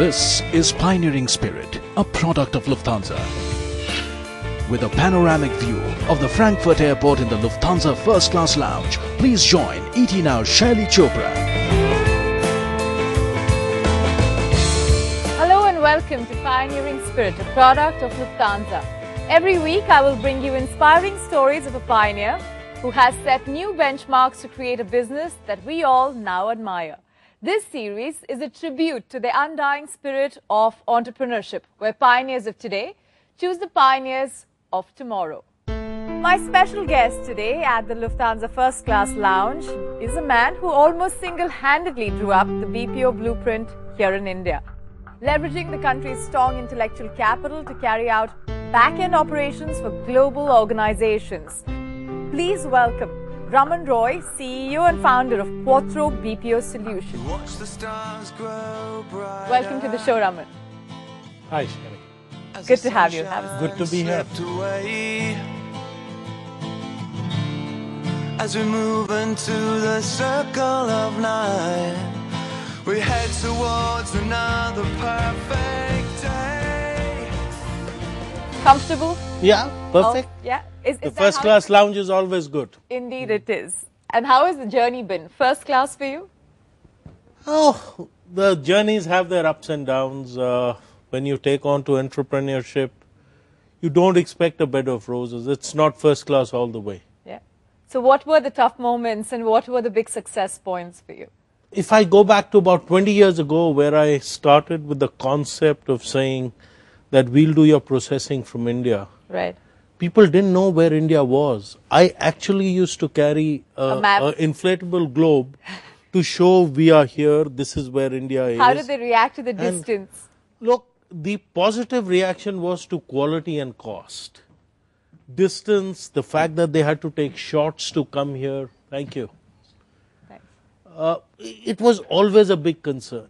This is Pioneering Spirit, a product of Lufthansa. With a panoramic view of the Frankfurt airport in the Lufthansa first class lounge, please join ET Now's Shaili Chopra. Hello and welcome to Pioneering Spirit, a product of Lufthansa. Every week I will bring you inspiring stories of a pioneer who has set new benchmarks to create a business that we all now admire. This series is a tribute to the undying spirit of entrepreneurship, where pioneers of today choose the pioneers of tomorrow. My special guest today at the Lufthansa First Class Lounge is a man who almost single-handedly drew up the BPO blueprint here in India, leveraging the country's strong intellectual capital to carry out back-end operations for global organizations. Please welcome Raman Roy, CEO and founder of Quattro BPO Solutions. Welcome to the show, Raman. Hi, Sherry. Good to have you. Good to be here. As we move into the circle of night, we head towards another perfect day. Comfortable? Yeah, perfect. Oh, yeah. The first class lounge is always good. Indeed it is. And how has the journey been? First class for you? Oh, the journeys have their ups and downs. When you take on to entrepreneurship, you don't expect a bed of roses. It's not first class all the way. Yeah. So what were the tough moments and what were the big success points for you? If I go back to about 20 years ago, where I started with the concept of saying that we'll do your processing from India. Right. People didn't know where India was. I actually used to carry an inflatable globe to show we are here, this is where India is. How did they react to the distance? Look, the positive reaction was to quality and cost. Distance, the fact that they had to take shots to come here. Thank you. Thanks. It was always a big concern.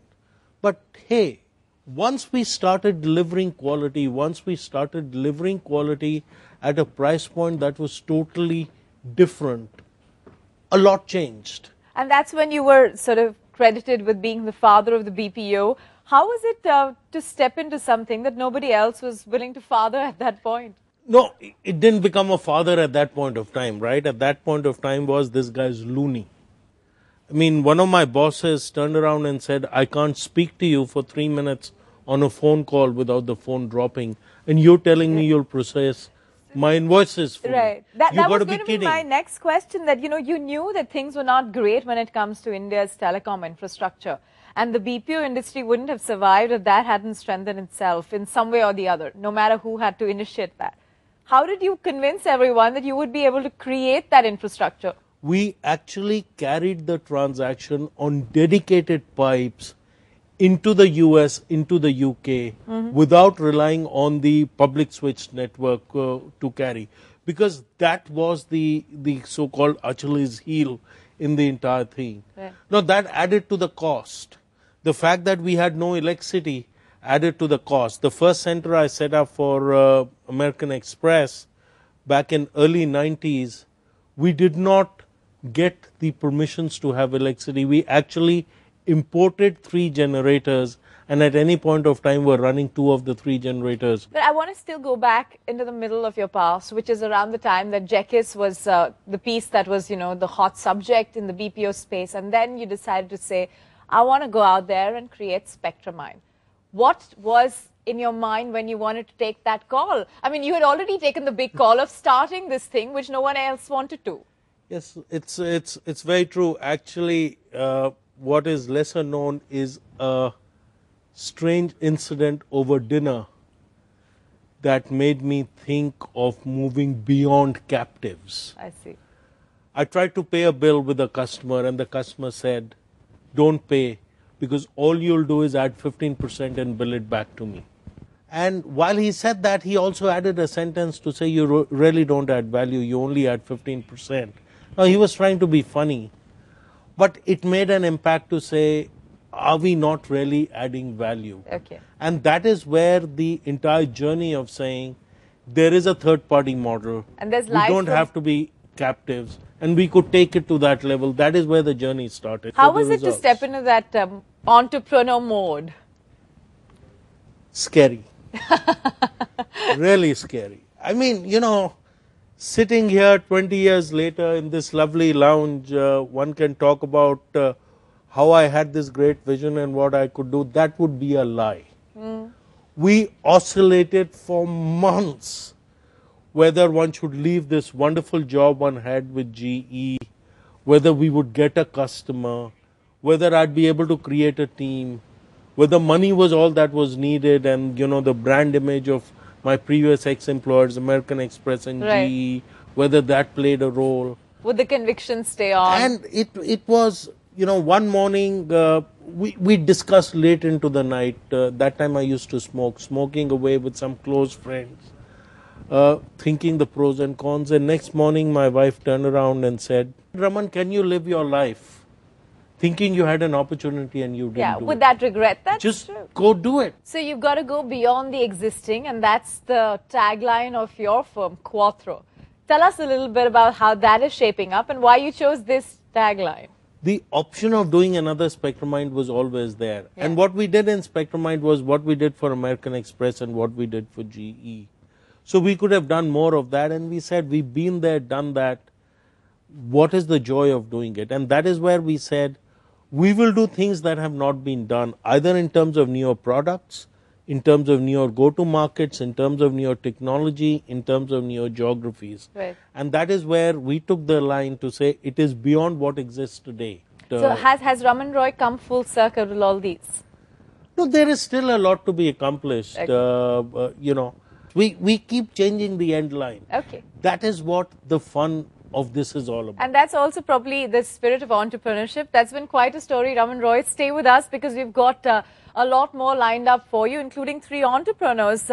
But hey, once we started delivering quality, at a price point that was totally different, a lot changed. And that's when you were sort of credited with being the father of the BPO. How was it to step into something that nobody else was willing to father at that point? No, it didn't become a father at that point of time, right? At that point of time was this guy's loony. I mean, one of my bosses turned around and said, I can't speak to you for 3 minutes on a phone call without the phone dropping. And you're telling me you'll process my invoices for right. me. That was to going to kidding. be my next question, that, you knew that things were not great when it comes to India's telecom infrastructure. And the BPO industry wouldn't have survived if that hadn't strengthened itself in some way or the other, no matter who had to initiate that. How did you convince everyone that you would be able to create that infrastructure? We actually carried the transaction on dedicated pipes into the US, into the UK, without relying on the public switch network to carry. Because that was the so-called Achilles heel in the entire thing. Right. Now that added to the cost. The fact that we had no electricity added to the cost. The first center I set up for American Express back in early 90s, we did not get the permissions to have electricity. We actually imported 3 generators, and at any point of time were running 2 of the 3 generators. But I want to still go back into the middle of your past, which is around the time that Jekis was the piece that was, the hot subject in the BPO space. And then you decided to say, I want to go out there and create Spectramind. What was in your mind when you wanted to take that call? I mean, you had already taken the big call of starting this thing, which no one else wanted to. Yes, it's very true. Actually, what is lesser known is a strange incident over dinner that made me think of moving beyond captives. I see. I tried to pay a bill with a customer, and the customer said, don't pay, because all you'll do is add 15% and bill it back to me. And while he said that, he also added a sentence to say, you really don't add value, you only add 15%. Now, he was trying to be funny, but it made an impact to say, are we not really adding value? Okay. And that is where the entire journey of saying, there is a third-party model. And there's we don't have to be captives, and we could take it to that level. That is where the journey started. How was it to step into that entrepreneur mode? Scary. Really scary. I mean, you know, sitting here 20 years later in this lovely lounge, one can talk about how I had this great vision and what I could do. That would be a lie. We oscillated for months whether one should leave this wonderful job one had with GE, whether we would get a customer, whether I'd be able to create a team, whether money was all that was needed, and you know, the brand image of my previous ex-employers, American Express and GE, whether that played a role. Would the conviction stay on? And it was, you know, one morning we discussed late into the night. That time I used to smoking away with some close friends, thinking the pros and cons. And next morning my wife turned around and said, Raman, can you live your life thinking you had an opportunity and you didn't do it? Yeah, with that regret, that's just true. Go do it. So you've got to go beyond the existing, and that's the tagline of your firm, Quattro. Tell us a little bit about how that is shaping up and why you chose this tagline. The option of doing another Spectramind was always there. Yeah. And what we did in Spectramind was what we did for American Express and what we did for GE. So we could have done more of that, and we said, we've been there, done that. What is the joy of doing it? And that is where we said, we will do things that have not been done, either in terms of newer products, in terms of newer go-to markets, in terms of newer technology, in terms of newer geographies. Right. And that is where we took the line to say it is beyond what exists today. So has Raman Roy come full circle with all these? No, there is still a lot to be accomplished. Okay. You know, we keep changing the end line. Okay. That is what the fun of this is all about. And that's also probably the spirit of entrepreneurship. That's been quite a story, Raman Roy. Stay with us because we've got a lot more lined up for you, including 3 entrepreneurs.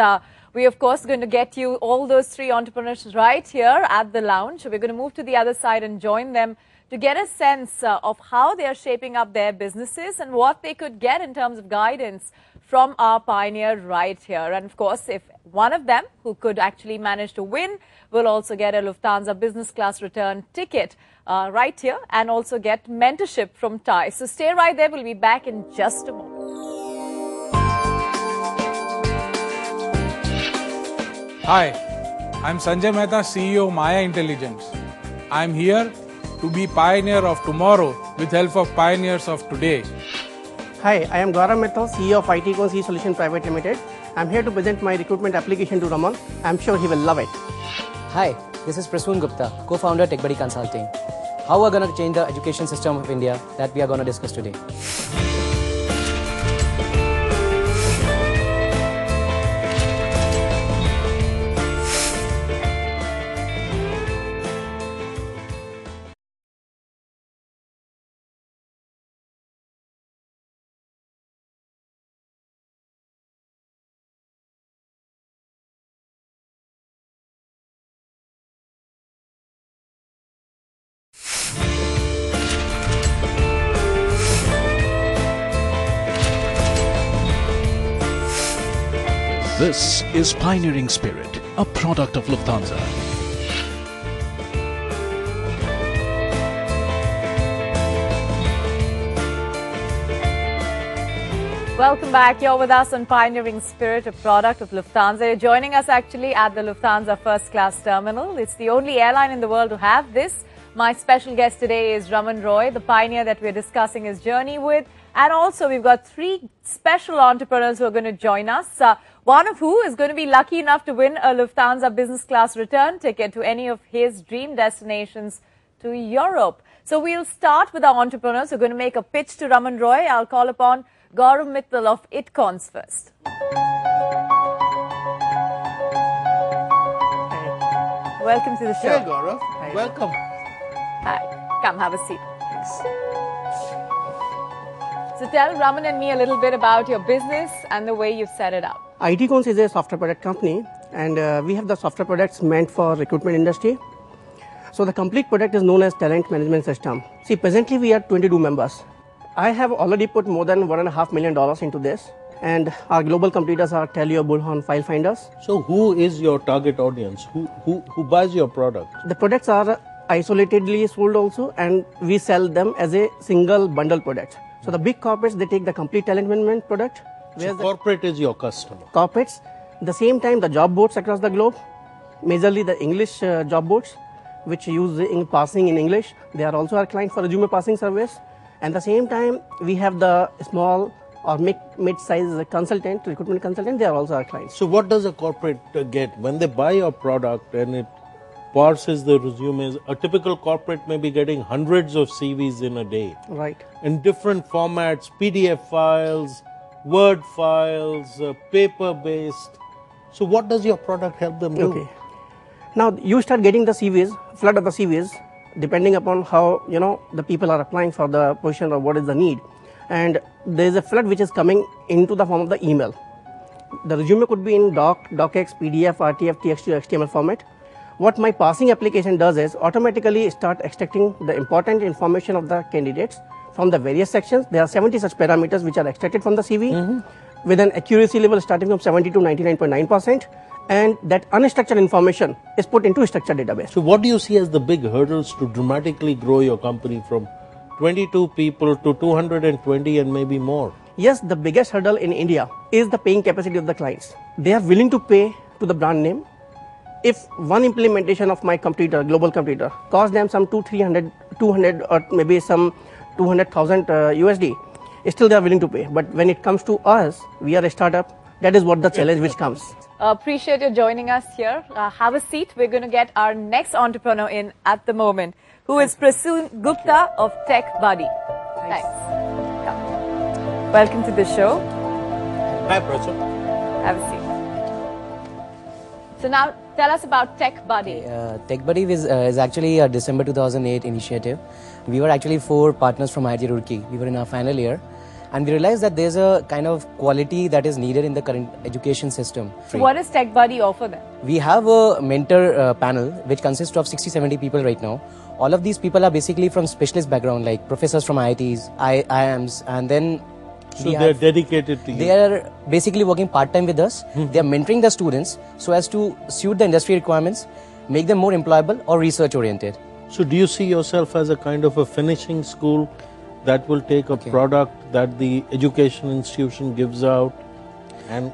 We, of course, going to get you all those 3 entrepreneurs right here at the lounge. We're going to move to the other side and join them to get a sense of how they are shaping up their businesses and what they could get in terms of guidance from our pioneer right here. And, of course, if one of them who could actually manage to win will also get a Lufthansa business class return ticket right here and also get mentorship from Thai. So stay right there. We'll be back in just a moment. Hi, I'm Sanjay Mehta, CEO of Maya Intelligence. I'm here to be pioneer of tomorrow with help of pioneers of today. Hi, I am Gaurav Mittal, CEO of IT Solution Private Limited. I'm here to present my recruitment application to Raman. I'm sure he will love it. Hi, this is Prasoon Gupta, co-founder Techbuddy Consulting. How we're going to change the education system of India, that we are going to discuss today. This is Pioneering Spirit, a product of Lufthansa. Welcome back. You're with us on Pioneering Spirit, a product of Lufthansa. You're joining us actually at the Lufthansa first class terminal. It's the only airline in the world to have this. My special guest today is Raman Roy, the pioneer that we're discussing his journey with. And also we've got 3 special entrepreneurs who are going to join us. One of who is going to be lucky enough to win a Lufthansa business class return ticket to any of his dream destinations to Europe. So we'll start with our entrepreneurs who are going to make a pitch to Raman Roy. I'll call upon Gaurav Mittal of ITCONS first. Hi. Welcome to the show. Hey Gaurav, Hi. welcome. Hi, come have a seat. So tell Raman and me a little bit about your business and the way you've set it up. ITCONS is a software product company, and we have the software products meant for recruitment industry. So the complete product is known as Talent Management System. See, presently we are 22 members. I have already put more than $1.5 million into this, and our global competitors are Telio, Bullhorn, File Finders. So who is your target audience? Who buys your product? The products are isolatedly sold also, and we sell them as a single bundle product. So the big corporates, they take the complete talent management product, So corporate is your customer. Corporates. The same time, the job boards across the globe, majorly the English job boards, which use parsing in English. They are also our client for resume parsing service. And the same time, we have the small or mid-size consultant, recruitment consultant. They are also our clients. So what does a corporate get when they buy your product and it parses the resumes? A typical corporate may be getting hundreds of CVs in a day. Right. In different formats, PDF files, Word files, paper-based. So what does your product help them do? Okay. Now you start getting the CVs, flood of the CVs, depending upon how the people are applying for the position or what is the need. And there is a flood which is coming into the form of the email. The resume could be in docx, PDF, RTF, TXT, or XML format. What my parsing application does is automatically start extracting the important information of the candidates from the various sections. There are 70 such parameters which are extracted from the CV with an accuracy level starting from 70 to 99.9%. And that unstructured information is put into a structured database. So what do you see as the big hurdles to dramatically grow your company from 22 people to 220 and maybe more? Yes, the biggest hurdle in India is the paying capacity of the clients. They are willing to pay to the brand name. If one implementation of my competitor, global competitor, costs them some 200 or maybe some 200,000 USD, still they are willing to pay. But when it comes to us, we are a startup. That is what the challenge which comes. Appreciate you joining us here. Have a seat. We're going to get our next entrepreneur in at the moment, who is Prasoon Gupta of Techbuddy. Thanks. Come. Welcome to the show. Hi, Prasoon. Have a seat. So now, tell us about Techbuddy. Techbuddy is actually a December 2008 initiative. We were actually 4 partners from IIT Roorkee. We were in our final year. And we realized that there's a kind of quality that is needed in the current education system. So what does Techbuddy offer then? We have a mentor panel which consists of 60-70 people right now. All of these people are basically from specialist background, like professors from IITs, IIMs, and then so they're dedicated to you. They are basically working part-time with us. They are mentoring the students so as to suit the industry requirements, make them more employable or research-oriented. So do you see yourself as a kind of a finishing school that will take a product that the education institution gives out and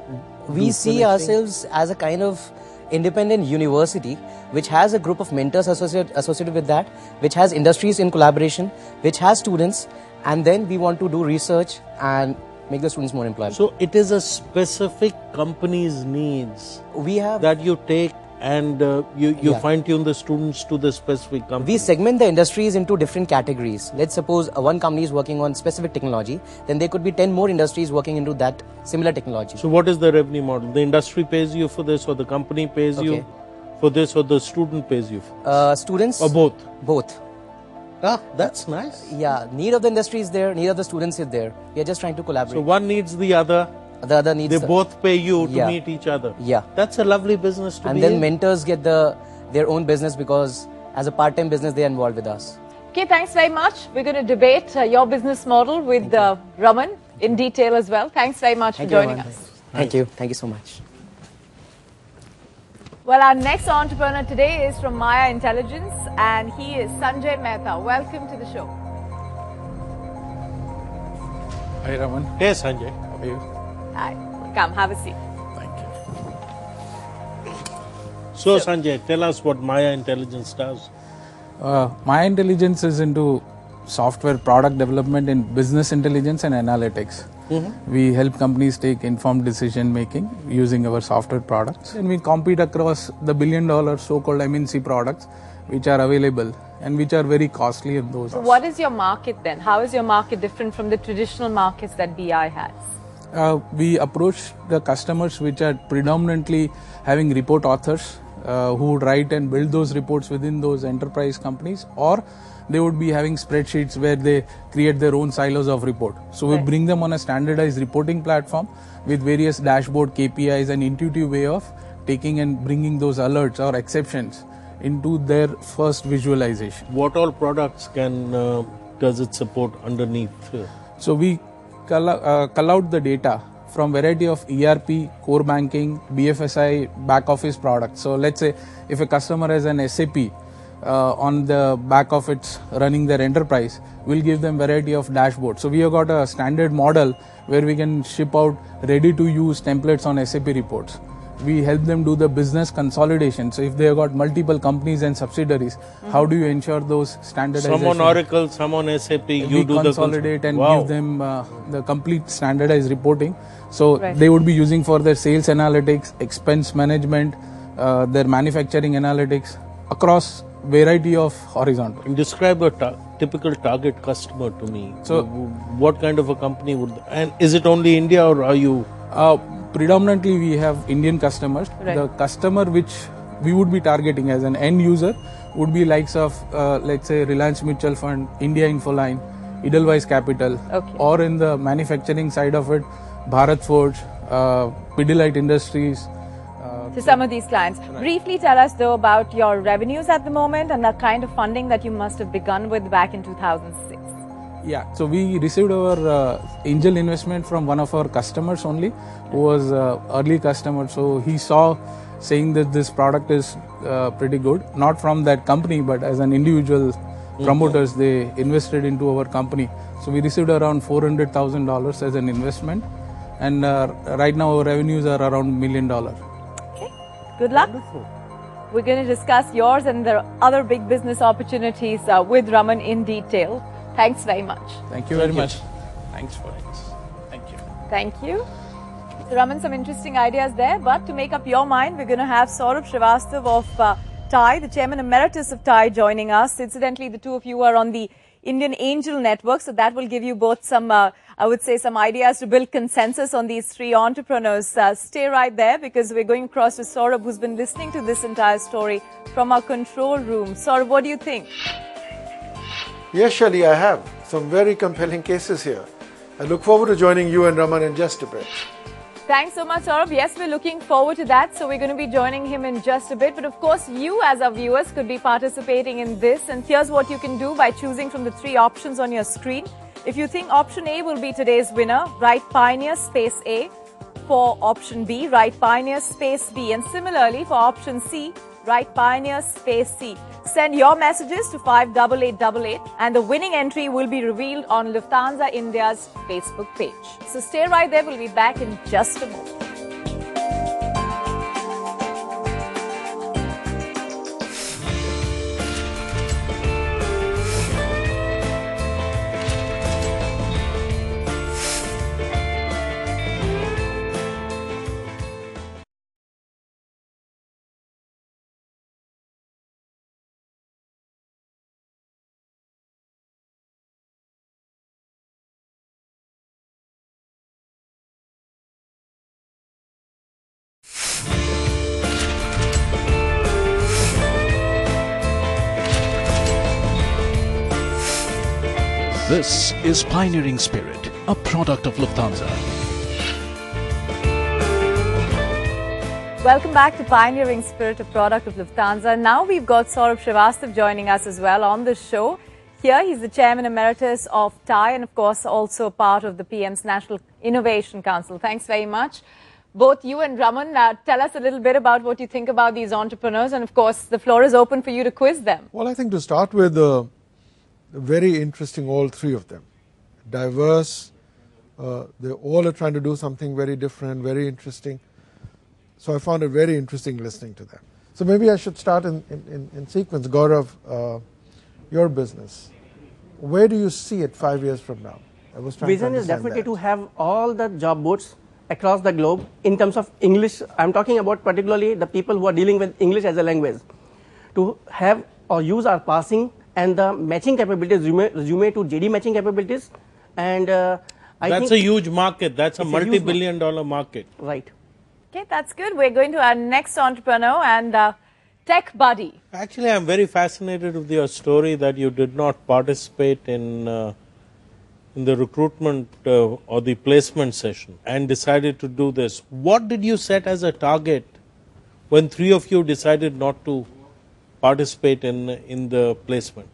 we see ourselves as a kind of independent university which has a group of mentors associated with that, which has industries in collaboration, which has students, and then we want to do research and make the students more employable. So it is a specific company's needs we have that you take and you fine-tune the students to the specific company. We segment the industries into different categories. Let's suppose one company is working on specific technology, then there could be 10 more industries working into that similar technology. So what is the revenue model? The industry pays you for this, or the company pays you for this, or the student pays you for this? Students? Or both? Both. Ah, that's nice. Yeah, need of the industry is there, need of the students is there. We are just trying to collaborate. So one needs the other. The other needs. They both pay you to meet each other. Yeah. That's a lovely business to be in. And then mentors get their own business because as a part-time business they are involved with us. Okay, thanks very much. We're going to debate your business model with Raman in detail as well. Thanks very much for joining us. Thank you. Thank you so much. Well, our next entrepreneur today is from Maya Intelligence and he is Sanjay Mehta. Welcome to the show. Hi, Raman. Hey, Sanjay. How are you? Hi. Come, have a seat. Thank you. So, Sanjay, tell us what Maya Intelligence does. Maya Intelligence is into software product development in business intelligence and analytics. We help companies take informed decision making using our software products, and we compete across the billion-dollar so-called MNC products which are available and which are very costly in those. So what is your market then? How is your market different from the traditional markets that BI has? We approach the customers which are predominantly having report authors who would write and build those reports within those enterprise companies, or they would be having spreadsheets where they create their own silos of report. So we bring them on a standardized reporting platform with various dashboard KPIs and intuitive way of taking and bringing those alerts or exceptions into their first visualization. What all products does it support underneath? So we cull out the data from variety of ERP, core banking, BFSI, back office products. So let's say if a customer has an SAP on the back of its running their enterprise will give them variety of dashboards. So we have got a standard model where we can ship out ready to use templates on SAP reports. We help them do the business consolidation. So if they have got multiple companies and subsidiaries, how do you ensure those standardization? Some on Oracle, some on SAP, you do consolidate and give them the complete standardized reporting. So they would be using for their sales analytics, expense management, their manufacturing analytics across variety of horizontal. Describe a typical target customer to me. So what kind of a company would, and is it only India or are you? Predominantly we have Indian customers. The customer which we would be targeting as an end user would be likes of let's say Reliance Mutual Fund, India Infoline, Edelweiss Capital, or in the manufacturing side of it, Bharat Forge, Pidilite Industries. To some of these clients. Briefly tell us though about your revenues at the moment and the kind of funding that you must have begun with back in 2006. Yeah, so we received our angel investment from one of our customers only, who was early customer. So he saw saying that this product is pretty good, not from that company, but as an individual promoters, they invested into our company. So we received around $400,000 as an investment, and right now our revenues are around $1 million. Okay, good luck. Wonderful. We're going to discuss yours and the other big business opportunities with Raman in detail. Thanks very much. Thank you very much. Thanks for it. Thank you. Thank you. So Raman, some interesting ideas there, but to make up your mind, we're going to have Saurabh Srivastava of TIE, the Chairman Emeritus of TIE, joining us. Incidentally, the two of you are on the Indian Angel Network, so that will give you both some, I would say, some ideas to build consensus on these three entrepreneurs. Stay right there because we're going across to Saurabh, who's been listening to this entire story from our control room. Saurabh, what do you think? Yes, Shali, I have some very compelling cases here. I look forward to joining you and Raman in just a bit. Thanks so much, Saurabh. Yes, we're looking forward to that. So we're going to be joining him in just a bit. But of course, you as our viewers could be participating in this. And here's what you can do by choosing from the three options on your screen. If you think option A will be today's winner, write Pioneer space A. For option B, write Pioneer space B. And similarly, for option C, write Pioneer space C. Send your messages to 58888 and the winning entry will be revealed on Lufthansa India's Facebook page. So stay right there, we'll be back in just a moment. This is Pioneering Spirit, a product of Lufthansa. Welcome back to Pioneering Spirit, a product of Lufthansa. Now we've got Saurabh Srivastava joining us as well on the show. Here he's the Chairman Emeritus of TIE and of course also part of the PM's National Innovation Council. Thanks very much. Both you and Raman, tell us a little bit about what you think about these entrepreneurs and of course the floor is open for you to quiz them. Well, I think to start with, very interesting, all three of them. Diverse, they all are trying to do something very different, very interesting. So I found it very interesting listening to them. So maybe I should start in sequence. Gaurav, your business, where do you see it 5 years from now? I was trying Vision is definitely to have all the job boards across the globe in terms of English. I'm talking about particularly the people who are dealing with English as a language, to have or use our passing and the matching capabilities, resume to JD matching capabilities. And I think that's a huge market. That's a multi-billion-dollar market. Right. Okay, that's good. We're going to our next entrepreneur and Techbuddy. Actually, I'm very fascinated with your story that you did not participate in the recruitment or the placement session and decided to do this. What did you set as a target when three of you decided not to participate in the placement?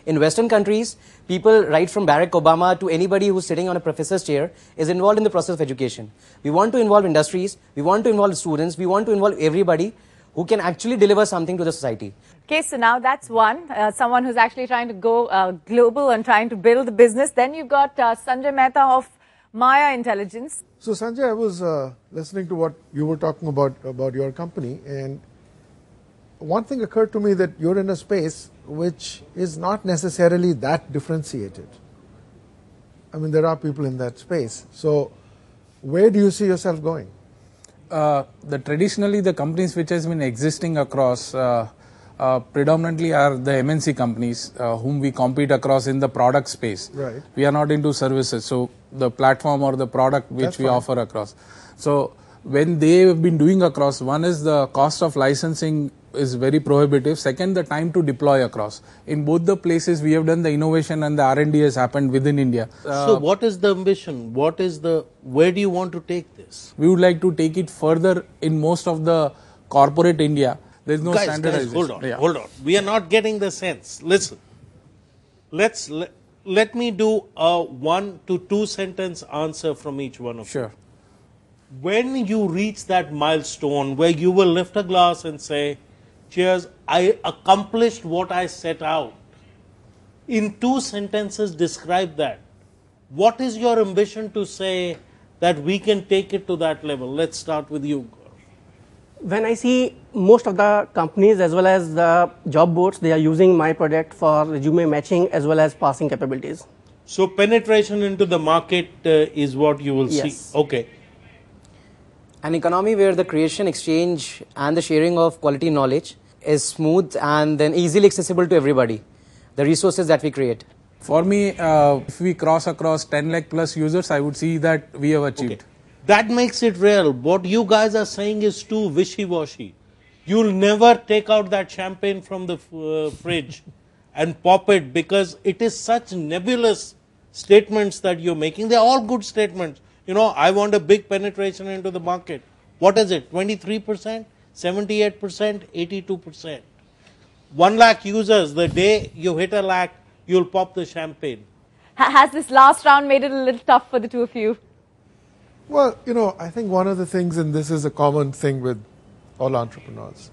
In Western countries, people right from Barack Obama to anybody who's sitting on a professor's chair is involved in the process of education. We want to involve industries, we want to involve students, we want to involve everybody who can actually deliver something to the society. Okay, so now that's one, someone who's actually trying to go global and trying to build the business. Then you've got Sanjay Mehta of Maya Intelligence. So Sanjay, I was listening to what you were talking about your company, and one thing occurred to me, that you're in a space which is not necessarily that differentiated. I mean, there are people in that space. So where do you see yourself going? Traditionally, the companies which has been existing across predominantly are the MNC companies whom we compete across in the product space. Right. We are not into services, so the platform or the product which we offer across. So when they have been doing across, one is the cost of licensing is very prohibitive. Second, the time to deploy across. In both the places, we have done the innovation and the R&D has happened within India. So what is the ambition? Where do you want to take this? We would like to take it further in most of the corporate India. There is no standardization. Guys, hold on. We are not getting the sense. Listen. Let me do a 1 to 2 sentence answer from each one of you. Sure. When you reach that milestone where you will lift a glass and say, cheers, I accomplished what I set out. In 2 sentences, describe that. What is your ambition to say that we can take it to that level? Let's start with you. When I see most of the companies as well as the job boards, they are using my product for resume matching as well as passing capabilities. So penetration into the market is what you will see. Okay. An economy where the creation, exchange and the sharing of quality knowledge is smooth and then easily accessible to everybody. The resources that we create. For me, if we cross across 10 lakh plus users, I would see that we have achieved. Okay. That makes it real. What you guys are saying is too wishy-washy. You'll never take out that champagne from the fridge and pop it, because it is such nebulous statements that you're making. They're all good statements. You know, I want a big penetration into the market. What is it? 23%, 78%, 82%. 1 lakh users, the day you hit a lakh, you'll pop the champagne. Has this last round made it a little tough for the two of you? Well, you know, I think one of the things, and this is a common thing with all entrepreneurs,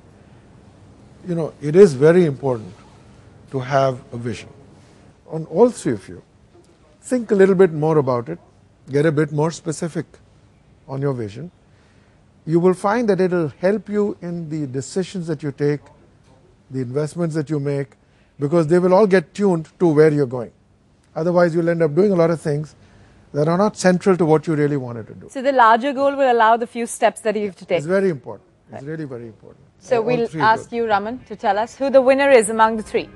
you know, it is very important to have a vision. On all 3 of you, think a little bit more about it, get a bit more specific on your vision. You will find that it will help you in the decisions that you take, the investments that you make, because they will all get tuned to where you're going. Otherwise, you'll end up doing a lot of things that are not central to what you really wanted to do. So the larger goal will allow the few steps that you have to take. It's very important. It's really very important. So we'll ask you, Raman, to tell us who the winner is among the 3.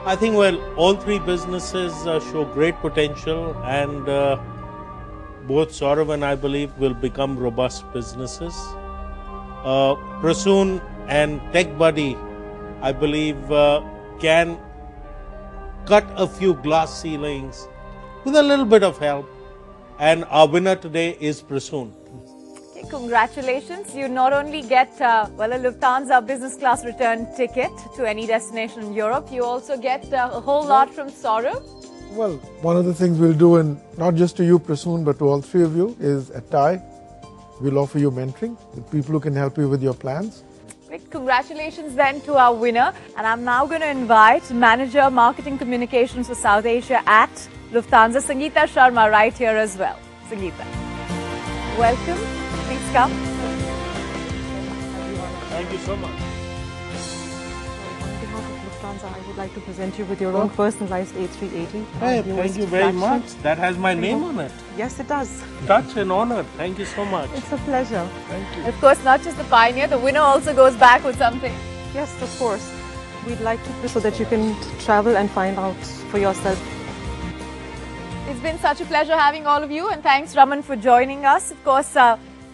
I think, well, all 3 businesses show great potential, and both Saurabh and I believe will become robust businesses. Prasoon and Techbuddy, I believe, can cut a few glass ceilings with a little bit of help, and our winner today is Prasoon. Congratulations. You not only get a Lufthansa business class return ticket to any destination in Europe, you also get a whole lot from Saurabh. Well, one of the things we'll do, and not just to you, Prasoon, but to all 3 of you, is at TIE, we'll offer you mentoring with people who can help you with your plans. Great. Congratulations then to our winner. And I'm now going to invite Manager Marketing Communications for South Asia at Lufthansa, Sangeeta Sharma, right here as well. Sangeeta, welcome. Please come. Thank you so much. On behalf of Lufthansa, I would like to present you with your own personalized A380. Hey, thank you very much. That has my name on it. Yes, it does. Such an honor. Thank you so much. It's a pleasure. Thank you. Of course, not just the pioneer, the winner also goes back with something. Yes, of course. We'd like to, so that you can travel and find out for yourself. It's been such a pleasure having all of you, and thanks, Raman, for joining us. Of course,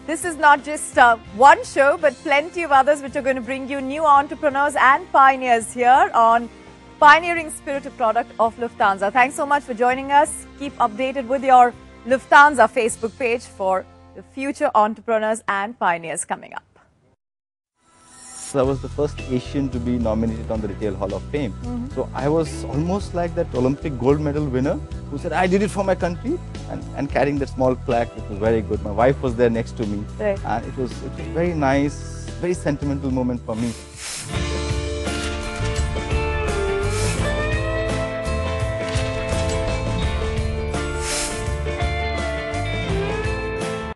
this is not just one show, but plenty of others which are going to bring you new entrepreneurs and pioneers here on Pioneering Spirit, a product of Lufthansa. Thanks so much for joining us. Keep updated with your Lufthansa Facebook page for the future entrepreneurs and pioneers coming up. I was the first Asian to be nominated on the Retail Hall of Fame. So I was almost like that Olympic gold medal winner who said, I did it for my country, and carrying that small plaque. It was very good. My wife was there next to me. Right. And it was very nice, very sentimental moment for me.